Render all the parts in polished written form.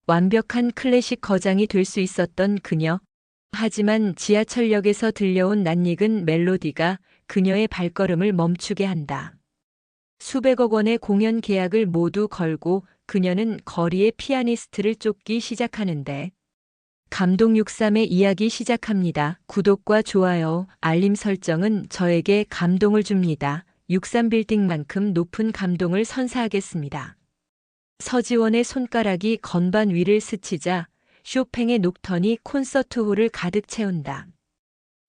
완벽한 클래식 거장이 될 수 있었던 그녀. 하지만 지하철역에서 들려온 낯익은 멜로디가 그녀의 발걸음을 멈추게 한다. 수백억 원의 공연 계약을 모두 걸고 그녀는 거리의 피아니스트를 쫓기 시작하는데, 감동 63의 이야기 시작합니다. 구독과 좋아요, 알림 설정은 저에게 감동을 줍니다. 63빌딩만큼 높은 감동을 선사하겠습니다. 서지원의 손가락이 건반 위를 스치자 쇼팽의 녹턴이 콘서트홀을 가득 채운다.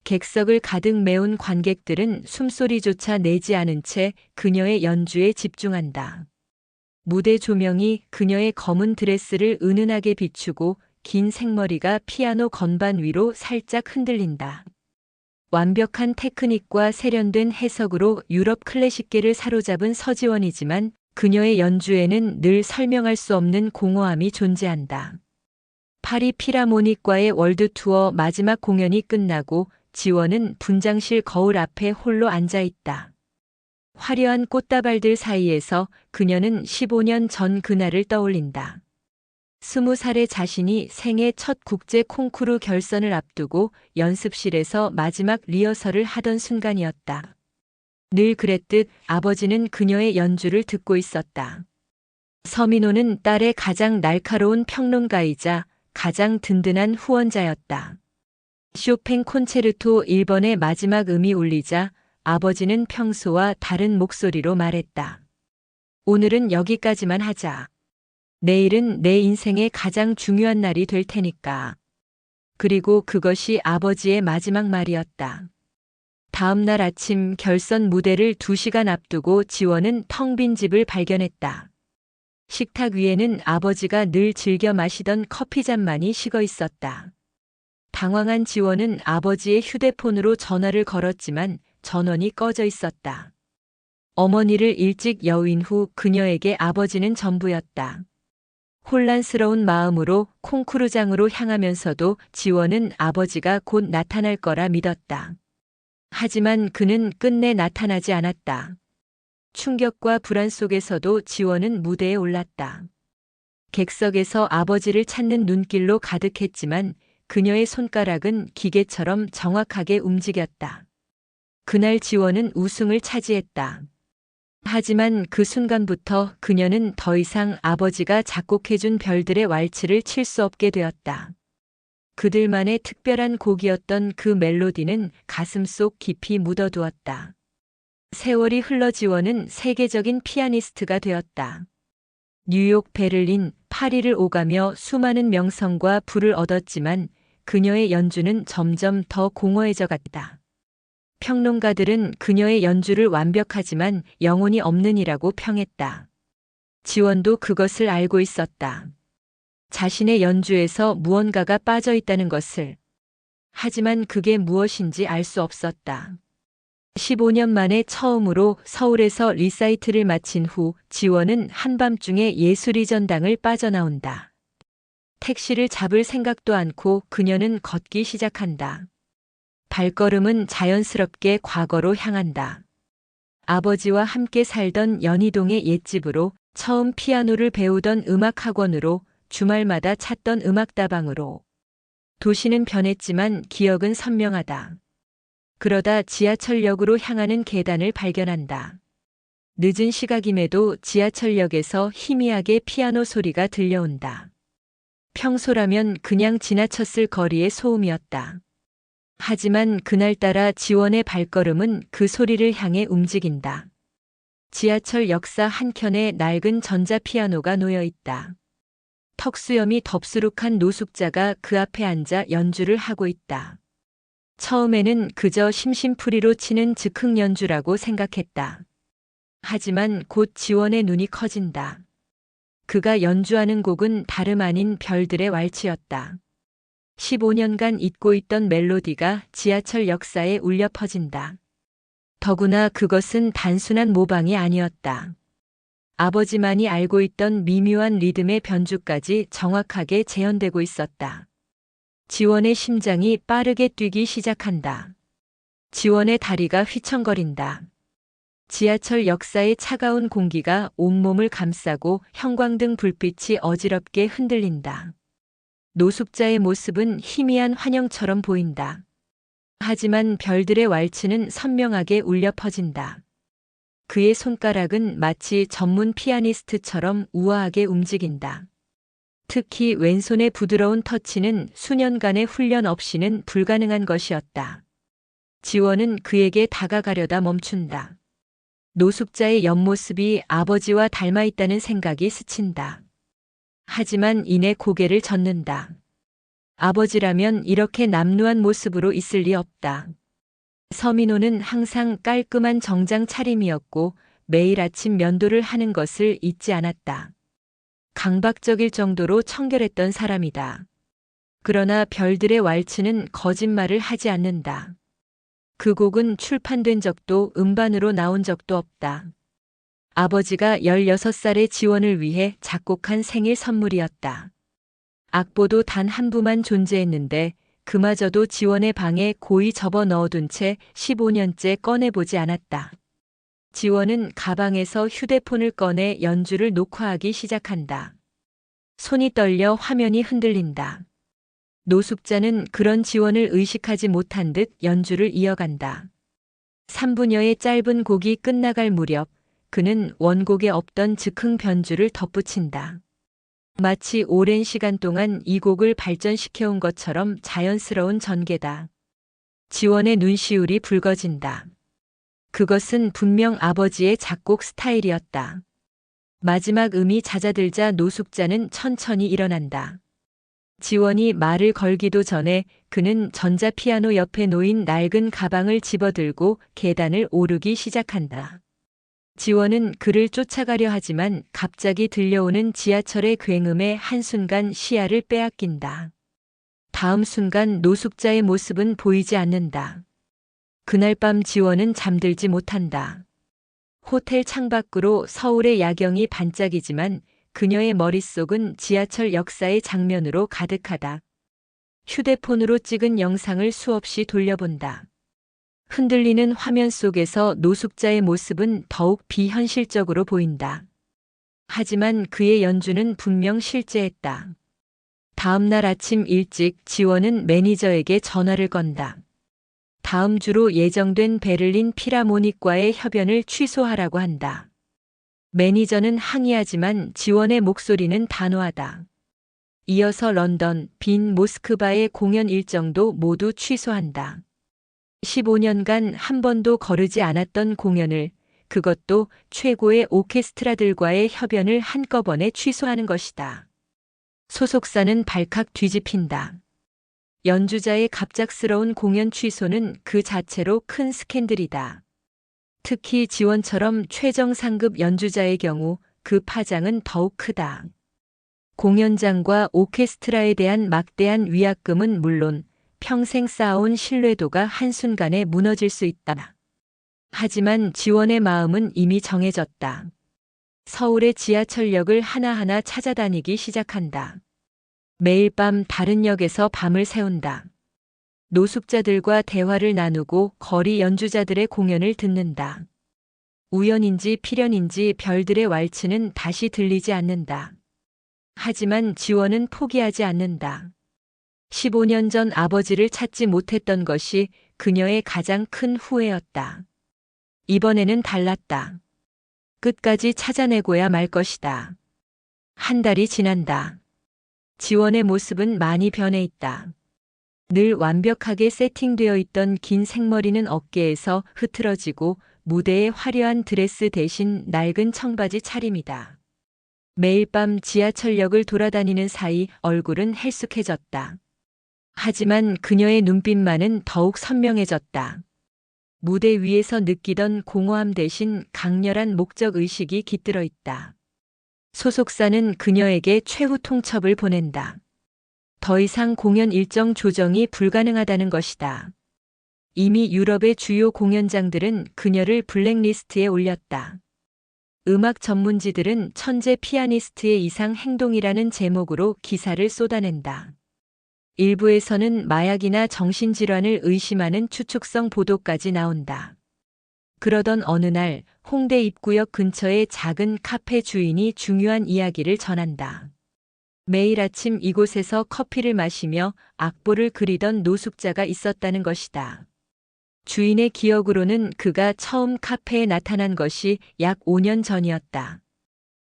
객석을 가득 메운 관객들은 숨소리조차 내지 않은 채 그녀의 연주에 집중한다. 무대 조명이 그녀의 검은 드레스를 은은하게 비추고 긴 생머리가 피아노 건반 위로 살짝 흔들린다. 완벽한 테크닉과 세련된 해석으로 유럽 클래식계를 사로잡은 서지원이지만 그녀의 연주에는 늘 설명할 수 없는 공허함이 존재한다. 파리 필하모닉과의 월드 투어 마지막 공연이 끝나고 지원은 분장실 거울 앞에 홀로 앉아 있다. 화려한 꽃다발들 사이에서 그녀는 15년 전 그날을 떠올린다. 20살의 자신이 생애 첫 국제 콩쿠르 결선을 앞두고 연습실에서 마지막 리허설을 하던 순간이었다. 늘 그랬듯 아버지는 그녀의 연주를 듣고 있었다. 서민호는 딸의 가장 날카로운 평론가이자 가장 든든한 후원자였다. 쇼팽 콘체르토 1번의 마지막 음이 울리자 아버지는 평소와 다른 목소리로 말했다. 오늘은 여기까지만 하자. 내일은 내 인생의 가장 중요한 날이 될 테니까. 그리고 그것이 아버지의 마지막 말이었다. 다음 날 아침 결선 무대를 2시간 앞두고 지원은 텅 빈 집을 발견했다. 식탁 위에는 아버지가 늘 즐겨 마시던 커피잔만이 식어 있었다. 당황한 지원은 아버지의 휴대폰으로 전화를 걸었지만 전원이 꺼져 있었다. 어머니를 일찍 여윈 후 그녀에게 아버지는 전부였다. 혼란스러운 마음으로 콩쿠르장으로 향하면서도 지원은 아버지가 곧 나타날 거라 믿었다. 하지만 그는 끝내 나타나지 않았다. 충격과 불안 속에서도 지원은 무대에 올랐다. 객석에서 아버지를 찾는 눈길로 가득했지만 그녀의 손가락은 기계처럼 정확하게 움직였다. 그날 지원은 우승을 차지했다. 하지만 그 순간부터 그녀는 더 이상 아버지가 작곡해준 별들의 왈츠를 칠 수 없게 되었다. 그들만의 특별한 곡이었던 그 멜로디는 가슴속 깊이 묻어두었다. 세월이 흘러 지원은 세계적인 피아니스트가 되었다. 뉴욕, 베를린, 파리를 오가며 수많은 명성과 부를 얻었지만 그녀의 연주는 점점 더 공허해져 갔다. 평론가들은 그녀의 연주를 완벽하지만 영혼이 없는이라고 평했다. 지원도 그것을 알고 있었다. 자신의 연주에서 무언가가 빠져 있다는 것을. 하지만 그게 무엇인지 알 수 없었다. 15년 만에 처음으로 서울에서 리사이트를 마친 후 지원은 한밤중에 예술의 전당을 빠져나온다. 택시를 잡을 생각도 않고 그녀는 걷기 시작한다. 발걸음은 자연스럽게 과거로 향한다. 아버지와 함께 살던 연희동의 옛집으로, 처음 피아노를 배우던 음악학원으로, 주말마다 찾던 음악다방으로. 도시는 변했지만 기억은 선명하다. 그러다 지하철역으로 향하는 계단을 발견한다. 늦은 시각임에도 지하철역에서 희미하게 피아노 소리가 들려온다. 평소라면 그냥 지나쳤을 거리의 소음이었다. 하지만 그날따라 지원의 발걸음은 그 소리를 향해 움직인다. 지하철 역사 한켠에 낡은 전자피아노가 놓여 있다. 턱수염이 덥수룩한 노숙자가 그 앞에 앉아 연주를 하고 있다. 처음에는 그저 심심풀이로 치는 즉흥 연주라고 생각했다. 하지만 곧 지원의 눈이 커진다. 그가 연주하는 곡은 다름 아닌 별들의 왈츠였다. 15년간 잊고 있던 멜로디가 지하철 역사에 울려 퍼진다. 더구나 그것은 단순한 모방이 아니었다. 아버지만이 알고 있던 미묘한 리듬의 변주까지 정확하게 재현되고 있었다. 지원의 심장이 빠르게 뛰기 시작한다. 지원의 다리가 휘청거린다. 지하철 역사의 차가운 공기가 온몸을 감싸고 형광등 불빛이 어지럽게 흔들린다. 노숙자의 모습은 희미한 환영처럼 보인다. 하지만 별들의 왈츠는 선명하게 울려 퍼진다. 그의 손가락은 마치 전문 피아니스트처럼 우아하게 움직인다. 특히 왼손의 부드러운 터치는 수년간의 훈련 없이는 불가능한 것이었다. 지원은 그에게 다가가려다 멈춘다. 노숙자의 옆모습이 아버지와 닮아 있다는 생각이 스친다. 하지만 이내 고개를 젓는다. 아버지라면 이렇게 남루한 모습으로 있을 리 없다. 서민호는 항상 깔끔한 정장 차림이었고 매일 아침 면도를 하는 것을 잊지 않았다. 강박적일 정도로 청결했던 사람이다. 그러나 별들의 왈츠는 거짓말을 하지 않는다. 그 곡은 출판된 적도 음반으로 나온 적도 없다. 아버지가 16살의 지원을 위해 작곡한 생일 선물이었다. 악보도 단 한 부만 존재했는데 그마저도 지원의 방에 고이 접어 넣어둔 채 15년째 꺼내보지 않았다. 지원은 가방에서 휴대폰을 꺼내 연주를 녹화하기 시작한다. 손이 떨려 화면이 흔들린다. 노숙자는 그런 지원을 의식하지 못한 듯 연주를 이어간다. 3분여의 짧은 곡이 끝나갈 무렵 그는 원곡에 없던 즉흥 변주를 덧붙인다. 마치 오랜 시간 동안 이 곡을 발전시켜온 것처럼 자연스러운 전개다. 지원의 눈시울이 붉어진다. 그것은 분명 아버지의 작곡 스타일이었다. 마지막 음이 잦아들자 노숙자는 천천히 일어난다. 지원이 말을 걸기도 전에 그는 전자피아노 옆에 놓인 낡은 가방을 집어들고 계단을 오르기 시작한다. 지원은 그를 쫓아가려 하지만 갑자기 들려오는 지하철의 굉음에 한순간 시야를 빼앗긴다. 다음 순간 노숙자의 모습은 보이지 않는다. 그날 밤 지원은 잠들지 못한다. 호텔 창밖으로 서울의 야경이 반짝이지만 그녀의 머릿속은 지하철 역사의 장면으로 가득하다. 휴대폰으로 찍은 영상을 수없이 돌려본다. 흔들리는 화면 속에서 노숙자의 모습은 더욱 비현실적으로 보인다. 하지만 그의 연주는 분명 실제했다. 다음 날 아침 일찍 지원은 매니저에게 전화를 건다. 다음 주로 예정된 베를린 필하모닉과의 협연을 취소하라고 한다. 매니저는 항의하지만 지원의 목소리는 단호하다. 이어서 런던, 빈 모스크바의 공연 일정도 모두 취소한다. 15년간 한 번도 거르지 않았던 공연을, 그것도 최고의 오케스트라들과의 협연을 한꺼번에 취소하는 것이다. 소속사는 발칵 뒤집힌다. 연주자의 갑작스러운 공연 취소는 그 자체로 큰 스캔들이다. 특히 지원처럼 최정 상급 연주자의 경우 그 파장은 더욱 크다. 공연장과 오케스트라에 대한 막대한 위약금은 물론 평생 쌓아온 신뢰도가 한순간에 무너질 수 있다. 하지만 지원의 마음은 이미 정해졌다. 서울의 지하철역을 하나하나 찾아다니기 시작한다. 매일 밤 다른 역에서 밤을 새운다. 노숙자들과 대화를 나누고 거리 연주자들의 공연을 듣는다. 우연인지 필연인지 별들의 왈츠는 다시 들리지 않는다. 하지만 지원은 포기하지 않는다. 15년 전 아버지를 찾지 못했던 것이 그녀의 가장 큰 후회였다. 이번에는 달랐다. 끝까지 찾아내고야 말 것이다. 한 달이 지난다. 지원의 모습은 많이 변해 있다. 늘 완벽하게 세팅되어 있던 긴 생머리는 어깨에서 흐트러지고 무대의 화려한 드레스 대신 낡은 청바지 차림이다. 매일 밤 지하철역을 돌아다니는 사이 얼굴은 헬쑥해졌다. 하지만 그녀의 눈빛만은 더욱 선명해졌다. 무대 위에서 느끼던 공허함 대신 강렬한 목적의식이 깃들어 있다. 소속사는 그녀에게 최후 통첩을 보낸다. 더 이상 공연 일정 조정이 불가능하다는 것이다. 이미 유럽의 주요 공연장들은 그녀를 블랙리스트에 올렸다. 음악 전문지들은 천재 피아니스트의 이상 행동이라는 제목으로 기사를 쏟아낸다. 일부에서는 마약이나 정신질환을 의심하는 추측성 보도까지 나온다. 그러던 어느 날 홍대 입구역 근처의 작은 카페 주인이 중요한 이야기를 전한다. 매일 아침 이곳에서 커피를 마시며 악보를 그리던 노숙자가 있었다는 것이다. 주인의 기억으로는 그가 처음 카페에 나타난 것이 약 5년 전이었다.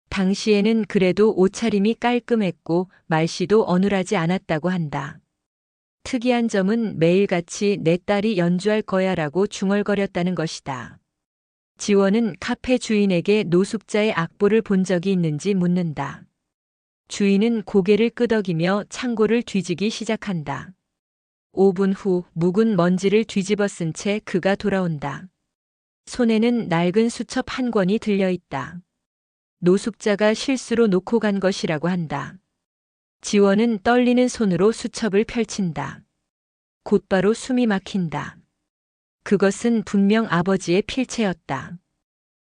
당시에는 그래도 옷차림이 깔끔했고 말씨도 어눌하지 않았다고 한다. 특이한 점은 매일같이 내 딸이 연주할 거야라고 중얼거렸다는 것이다. 지원은 카페 주인에게 노숙자의 악보를 본 적이 있는지 묻는다. 주인은 고개를 끄덕이며 창고를 뒤지기 시작한다. 5분 후 묵은 먼지를 뒤집어 쓴 채 그가 돌아온다. 손에는 낡은 수첩 한 권이 들려있다. 노숙자가 실수로 놓고 간 것이라고 한다. 지원은 떨리는 손으로 수첩을 펼친다. 곧바로 숨이 막힌다. 그것은 분명 아버지의 필체였다.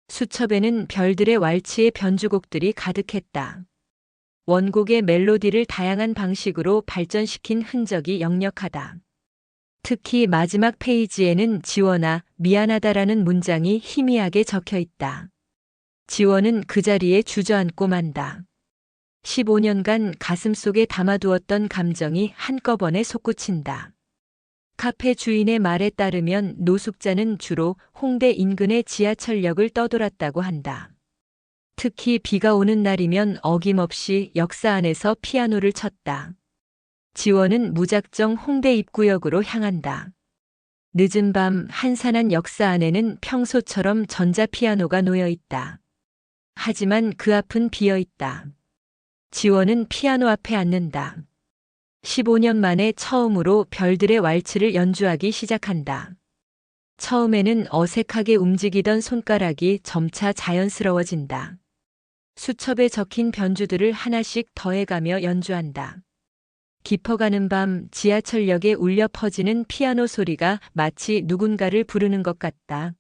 수첩에는 별들의 왈츠의 변주곡들이 가득했다. 원곡의 멜로디를 다양한 방식으로 발전시킨 흔적이 역력하다. 특히 마지막 페이지에는 지원아, 미안하다라는 문장이 희미하게 적혀 있다. 지원은 그 자리에 주저앉고 만다. 15년간 가슴속에 담아두었던 감정이 한꺼번에 솟구친다. 카페 주인의 말에 따르면 노숙자는 주로 홍대 인근의 지하철역을 떠돌았다고 한다. 특히 비가 오는 날이면 어김없이 역사 안에서 피아노를 쳤다. 지원은 무작정 홍대 입구역으로 향한다. 늦은 밤 한산한 역사 안에는 평소처럼 전자피아노가 놓여 있다. 하지만 그 앞은 비어 있다. 지원은 피아노 앞에 앉는다. 15년 만에 처음으로 별들의 왈츠를 연주하기 시작한다. 처음에는 어색하게 움직이던 손가락이 점차 자연스러워진다. 수첩에 적힌 변주들을 하나씩 더해가며 연주한다. 깊어가는 밤 지하철역에 울려 퍼지는 피아노 소리가 마치 누군가를 부르는 것 같다.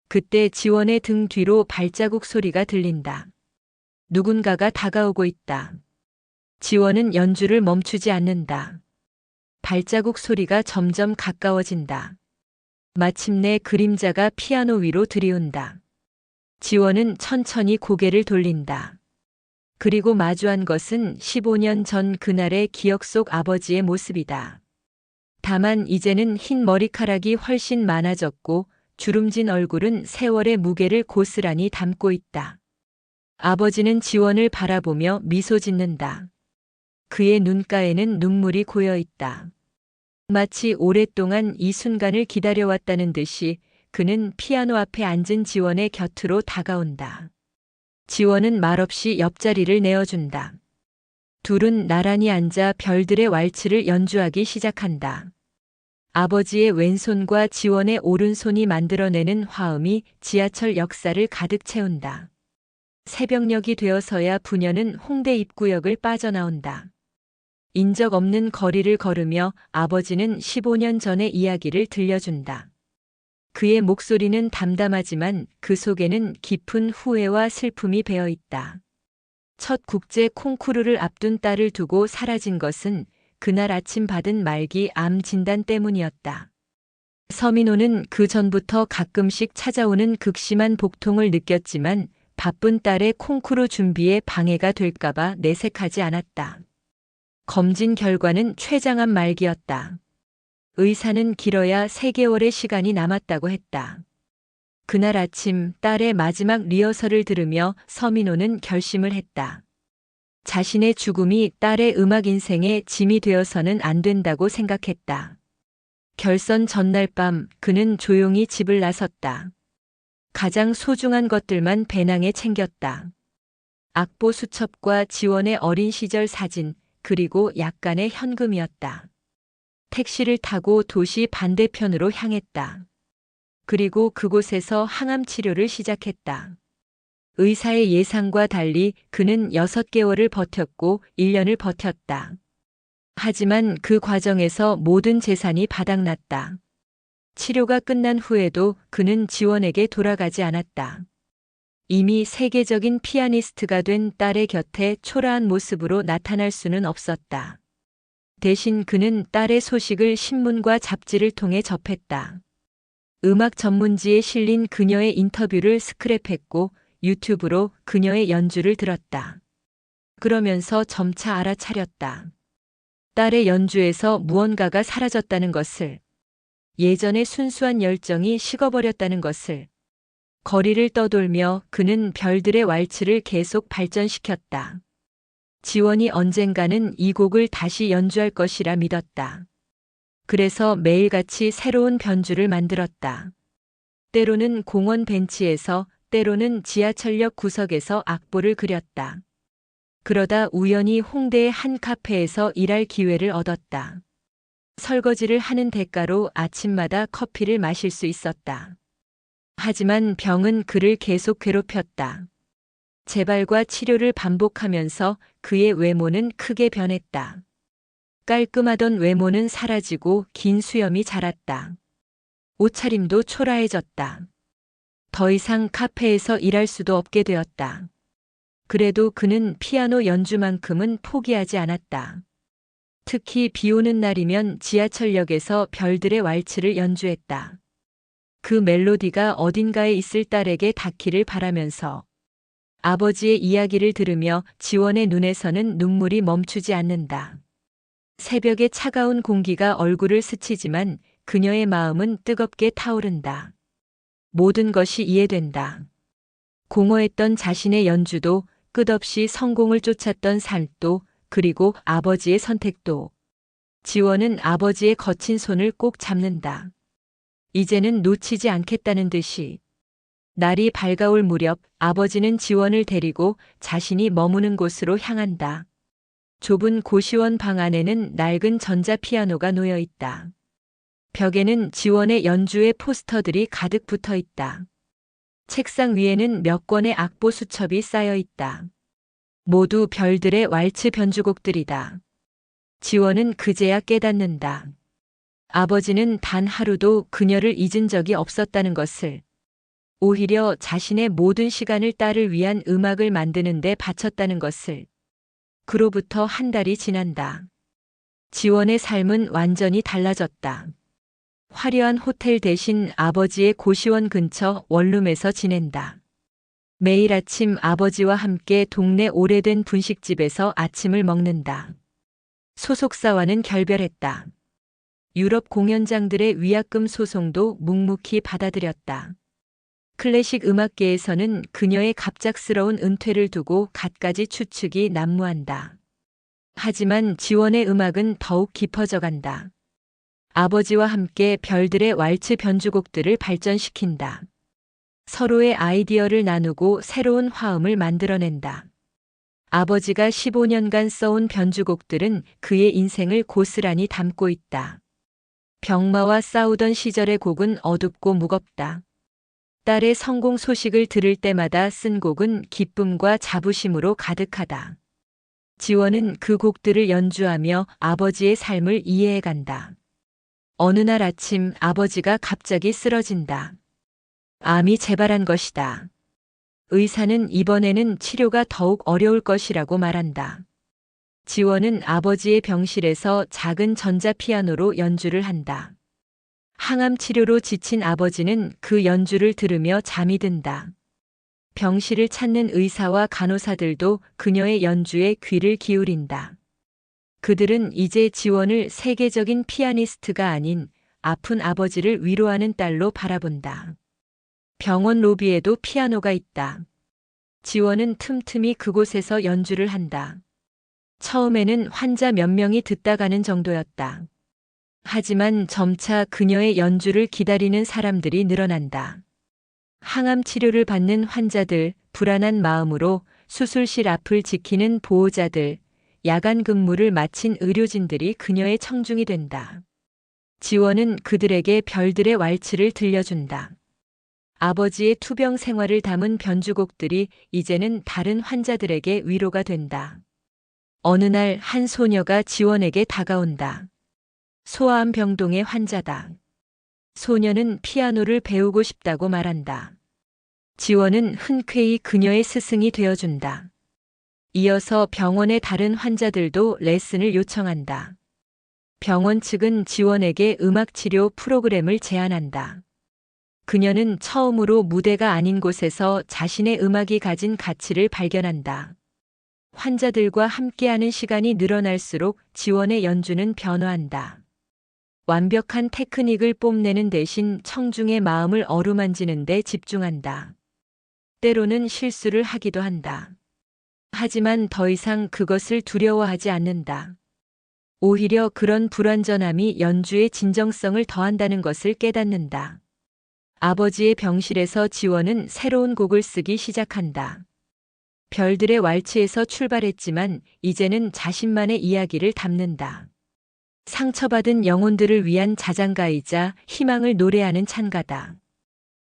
그때 지원의 등 뒤로 발자국 소리가 들린다. 누군가가 다가오고 있다. 지원은 연주를 멈추지 않는다. 발자국 소리가 점점 가까워진다. 마침내 그림자가 피아노 위로 들이운다. 지원은 천천히 고개를 돌린다. 그리고 마주한 것은 15년 전 그날의 기억 속 아버지의 모습이다. 다만 이제는 흰 머리카락이 훨씬 많아졌고 주름진 얼굴은 세월의 무게를 고스란히 담고 있다. 아버지는 지원을 바라보며 미소 짓는다. 그의 눈가에는 눈물이 고여 있다. 마치 오랫동안 이 순간을 기다려왔다는 듯이 그는 피아노 앞에 앉은 지원의 곁으로 다가온다. 지원은 말없이 옆자리를 내어준다. 둘은 나란히 앉아 별들의 왈츠를 연주하기 시작한다. 아버지의 왼손과 지원의 오른손이 만들어내는 화음이 지하철 역사를 가득 채운다. 새벽녘이 되어서야 부녀는 홍대 입구역을 빠져나온다. 인적 없는 거리를 걸으며 아버지는 15년 전의 이야기를 들려준다. 그의 목소리는 담담하지만 그 속에는 깊은 후회와 슬픔이 배어 있다. 첫 국제 콩쿠르를 앞둔 딸을 두고 사라진 것은 그날 아침 받은 말기 암 진단 때문이었다. 서민호는 그 전부터 가끔씩 찾아오는 극심한 복통을 느꼈지만 바쁜 딸의 콩쿠르 준비에 방해가 될까봐 내색하지 않았다. 검진 결과는 췌장암 말기였다. 의사는 길어야 3개월의 시간이 남았다고 했다. 그날 아침 딸의 마지막 리허설을 들으며 서민호는 결심을 했다. 자신의 죽음이 딸의 음악 인생의 짐이 되어서는 안 된다고 생각했다. 결선 전날 밤 그는 조용히 집을 나섰다. 가장 소중한 것들만 배낭에 챙겼다. 악보 수첩과 지원의 어린 시절 사진, 그리고 약간의 현금이었다. 택시를 타고 도시 반대편으로 향했다. 그리고 그곳에서 항암 치료를 시작했다. 의사의 예상과 달리 그는 6개월을 버텼고 1년을 버텼다. 하지만 그 과정에서 모든 재산이 바닥났다. 치료가 끝난 후에도 그는 지원에게 돌아가지 않았다. 이미 세계적인 피아니스트가 된 딸의 곁에 초라한 모습으로 나타날 수는 없었다. 대신 그는 딸의 소식을 신문과 잡지를 통해 접했다. 음악 전문지에 실린 그녀의 인터뷰를 스크랩했고 유튜브로 그녀의 연주를 들었다. 그러면서 점차 알아차렸다. 딸의 연주에서 무언가가 사라졌다는 것을, 예전의 순수한 열정이 식어버렸다는 것을. 거리를 떠돌며 그는 별들의 왈츠를 계속 발전시켰다. 지원이 언젠가는 이 곡을 다시 연주할 것이라 믿었다. 그래서 매일같이 새로운 변주를 만들었다. 때로는 공원 벤치에서, 때로는 지하철역 구석에서 악보를 그렸다. 그러다 우연히 홍대의 한 카페에서 일할 기회를 얻었다. 설거지를 하는 대가로 아침마다 커피를 마실 수 있었다. 하지만 병은 그를 계속 괴롭혔다. 재발과 치료를 반복하면서 그의 외모는 크게 변했다. 깔끔하던 외모는 사라지고 긴 수염이 자랐다. 옷차림도 초라해졌다. 더 이상 카페에서 일할 수도 없게 되었다. 그래도 그는 피아노 연주만큼은 포기하지 않았다. 특히 비 오는 날이면 지하철역에서 별들의 왈츠를 연주했다. 그 멜로디가 어딘가에 있을 딸에게 닿기를 바라면서. 아버지의 이야기를 들으며 지원의 눈에서는 눈물이 멈추지 않는다. 새벽의 차가운 공기가 얼굴을 스치지만 그녀의 마음은 뜨겁게 타오른다. 모든 것이 이해된다. 공허했던 자신의 연주도, 끝없이 성공을 쫓았던 삶도, 그리고 아버지의 선택도. 지원은 아버지의 거친 손을 꼭 잡는다. 이제는 놓치지 않겠다는 듯이. 날이 밝아올 무렵 아버지는 지원을 데리고 자신이 머무는 곳으로 향한다. 좁은 고시원 방 안에는 낡은 전자피아노가 놓여 있다. 벽에는 지원의 연주의 포스터들이 가득 붙어 있다. 책상 위에는 몇 권의 악보 수첩이 쌓여 있다. 모두 별들의 왈츠 변주곡들이다. 지원은 그제야 깨닫는다. 아버지는 단 하루도 그녀를 잊은 적이 없었다는 것을. 오히려 자신의 모든 시간을 딸을 위한 음악을 만드는 데 바쳤다는 것을. 그로부터 한 달이 지난다. 지원의 삶은 완전히 달라졌다. 화려한 호텔 대신 아버지의 고시원 근처 원룸에서 지낸다. 매일 아침 아버지와 함께 동네 오래된 분식집에서 아침을 먹는다. 소속사와는 결별했다. 유럽 공연장들의 위약금 소송도 묵묵히 받아들였다. 클래식 음악계에서는 그녀의 갑작스러운 은퇴를 두고 갖가지 추측이 난무한다. 하지만 지원의 음악은 더욱 깊어져 간다. 아버지와 함께 별들의 왈츠 변주곡들을 발전시킨다. 서로의 아이디어를 나누고 새로운 화음을 만들어낸다. 아버지가 15년간 써온 변주곡들은 그의 인생을 고스란히 담고 있다. 병마와 싸우던 시절의 곡은 어둡고 무겁다. 딸의 성공 소식을 들을 때마다 쓴 곡은 기쁨과 자부심으로 가득하다. 지원은 그 곡들을 연주하며 아버지의 삶을 이해해간다. 어느 날 아침 아버지가 갑자기 쓰러진다. 암이 재발한 것이다. 의사는 이번에는 치료가 더욱 어려울 것이라고 말한다. 지원은 아버지의 병실에서 작은 전자피아노로 연주를 한다. 항암 치료로 지친 아버지는 그 연주를 들으며 잠이 든다. 병실을 찾는 의사와 간호사들도 그녀의 연주에 귀를 기울인다. 그들은 이제 지원을 세계적인 피아니스트가 아닌 아픈 아버지를 위로하는 딸로 바라본다. 병원 로비에도 피아노가 있다. 지원은 틈틈이 그곳에서 연주를 한다. 처음에는 환자 몇 명이 듣다 가는 정도였다. 하지만 점차 그녀의 연주를 기다리는 사람들이 늘어난다. 항암 치료를 받는 환자들, 불안한 마음으로 수술실 앞을 지키는 보호자들, 야간 근무를 마친 의료진들이 그녀의 청중이 된다. 지원은 그들에게 별들의 왈츠를 들려준다. 아버지의 투병 생활을 담은 변주곡들이 이제는 다른 환자들에게 위로가 된다. 어느 날 한 소녀가 지원에게 다가온다. 소아암 병동의 환자다. 소녀는 피아노를 배우고 싶다고 말한다. 지원은 흔쾌히 그녀의 스승이 되어준다. 이어서 병원의 다른 환자들도 레슨을 요청한다. 병원 측은 지원에게 음악치료 프로그램을 제안한다. 그녀는 처음으로 무대가 아닌 곳에서 자신의 음악이 가진 가치를 발견한다. 환자들과 함께하는 시간이 늘어날수록 지원의 연주는 변화한다. 완벽한 테크닉을 뽐내는 대신 청중의 마음을 어루만지는 데 집중한다. 때로는 실수를 하기도 한다. 하지만 더 이상 그것을 두려워하지 않는다. 오히려 그런 불완전함이 연주의 진정성을 더한다는 것을 깨닫는다. 아버지의 병실에서 지원은 새로운 곡을 쓰기 시작한다. 별들의 왈츠에서 출발했지만 이제는 자신만의 이야기를 담는다. 상처받은 영혼들을 위한 자장가이자 희망을 노래하는 찬가다.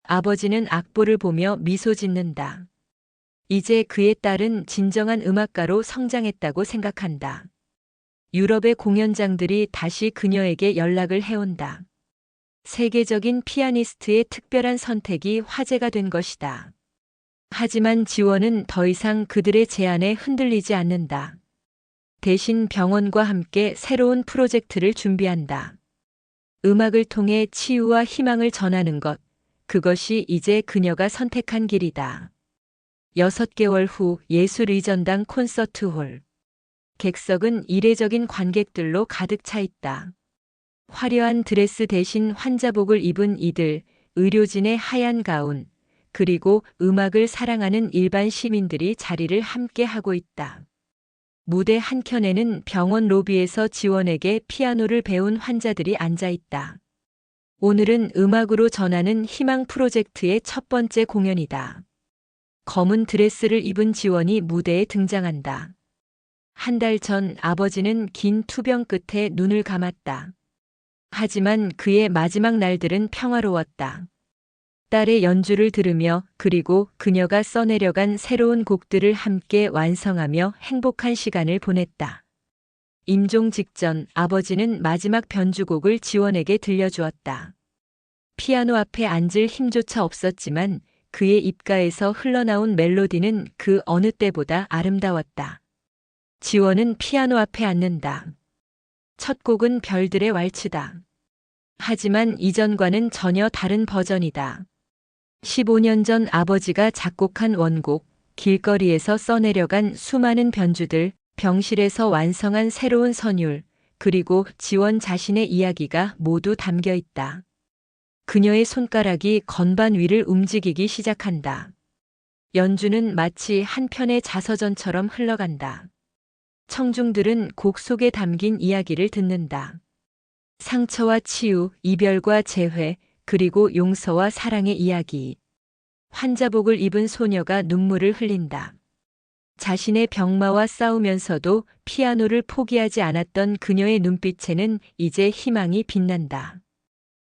아버지는 악보를 보며 미소 짓는다. 이제 그의 딸은 진정한 음악가로 성장했다고 생각한다. 유럽의 공연장들이 다시 그녀에게 연락을 해온다. 세계적인 피아니스트의 특별한 선택이 화제가 된 것이다. 하지만 지원은 더 이상 그들의 제안에 흔들리지 않는다. 대신 병원과 함께 새로운 프로젝트를 준비한다. 음악을 통해 치유와 희망을 전하는 것, 그것이 이제 그녀가 선택한 길이다. 6개월 후 예술의전당 콘서트홀. 객석은 이례적인 관객들로 가득 차 있다. 화려한 드레스 대신 환자복을 입은 이들, 의료진의 하얀 가운, 그리고 음악을 사랑하는 일반 시민들이 자리를 함께 하고 있다. 무대 한켠에는 병원 로비에서 지원에게 피아노를 배운 환자들이 앉아 있다. 오늘은 음악으로 전하는 희망 프로젝트의 첫 번째 공연이다. 검은 드레스를 입은 지원이 무대에 등장한다. 한 달 전 아버지는 긴 투병 끝에 눈을 감았다. 하지만 그의 마지막 날들은 평화로웠다. 딸의 연주를 들으며 그리고 그녀가 써내려간 새로운 곡들을 함께 완성하며 행복한 시간을 보냈다. 임종 직전 아버지는 마지막 변주곡을 지원에게 들려주었다. 피아노 앞에 앉을 힘조차 없었지만 그의 입가에서 흘러나온 멜로디는 그 어느 때보다 아름다웠다. 지원은 피아노 앞에 앉는다. 첫 곡은 별들의 왈츠다. 하지만 이전과는 전혀 다른 버전이다. 15년 전 아버지가 작곡한 원곡, 길거리에서 써내려간 수많은 변주들, 병실에서 완성한 새로운 선율, 그리고 지원 자신의 이야기가 모두 담겨 있다. 그녀의 손가락이 건반 위를 움직이기 시작한다. 연주는 마치 한 편의 자서전처럼 흘러간다. 청중들은 곡 속에 담긴 이야기를 듣는다. 상처와 치유, 이별과 재회, 그리고 용서와 사랑의 이야기. 환자복을 입은 소녀가 눈물을 흘린다. 자신의 병마와 싸우면서도 피아노를 포기하지 않았던 그녀의 눈빛에는 이제 희망이 빛난다.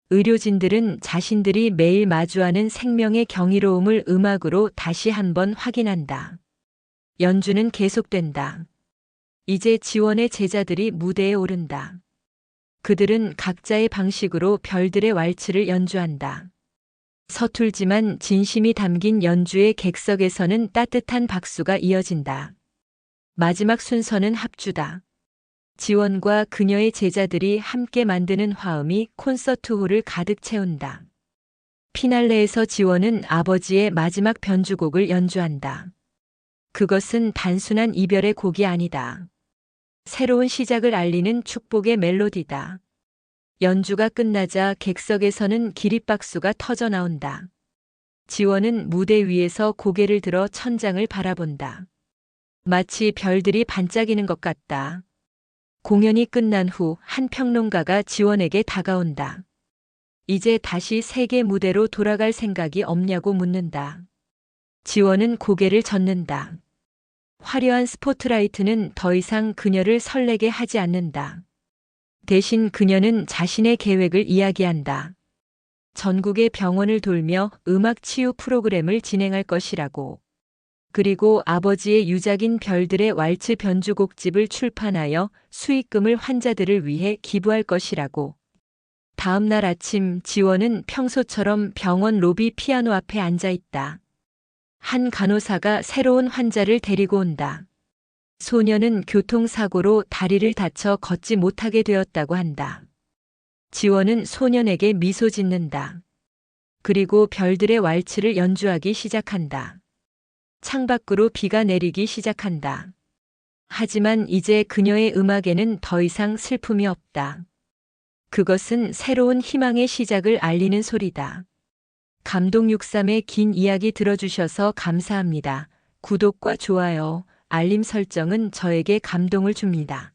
의료진들은 자신들이 매일 마주하는 생명의 경이로움을 음악으로 다시 한번 확인한다. 연주는 계속된다. 이제 지원의 제자들이 무대에 오른다. 그들은 각자의 방식으로 별들의 왈츠를 연주한다. 서툴지만 진심이 담긴 연주의 객석에서는 따뜻한 박수가 이어진다. 마지막 순서는 합주다. 지원과 그녀의 제자들이 함께 만드는 화음이 콘서트홀을 가득 채운다. 피날레에서 지원은 아버지의 마지막 변주곡을 연주한다. 그것은 단순한 이별의 곡이 아니다. 새로운 시작을 알리는 축복의 멜로디다. 연주가 끝나자 객석에서는 기립박수가 터져 나온다. 지원은 무대 위에서 고개를 들어 천장을 바라본다. 마치 별들이 반짝이는 것 같다. 공연이 끝난 후 한 평론가가 지원에게 다가온다. 이제 다시 세계 무대로 돌아갈 생각이 없냐고 묻는다. 지원은 고개를 젓는다. 화려한 스포트라이트는 더 이상 그녀를 설레게 하지 않는다. 대신 그녀는 자신의 계획을 이야기한다. 전국의 병원을 돌며 음악 치유 프로그램을 진행할 것이라고. 그리고 아버지의 유작인 별들의 왈츠 변주곡집을 출판하여 수익금을 환자들을 위해 기부할 것이라고. 다음 날 아침 지원은 평소처럼 병원 로비 피아노 앞에 앉아 있다. 한 간호사가 새로운 환자를 데리고 온다. 소녀는 교통사고로 다리를 다쳐 걷지 못하게 되었다고 한다. 지원은 소년에게 미소 짓는다. 그리고 별들의 왈츠를 연주하기 시작한다. 창밖으로 비가 내리기 시작한다. 하지만 이제 그녀의 음악에는 더 이상 슬픔이 없다. 그것은 새로운 희망의 시작을 알리는 소리다. 감동 63의 긴 이야기 들어주셔서 감사합니다. 구독과 좋아요, 알림 설정은 저에게 감동을 줍니다.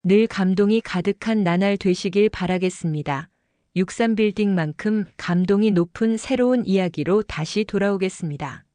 늘 감동이 가득한 나날 되시길 바라겠습니다. 63빌딩만큼 감동이 높은 새로운 이야기로 다시 돌아오겠습니다.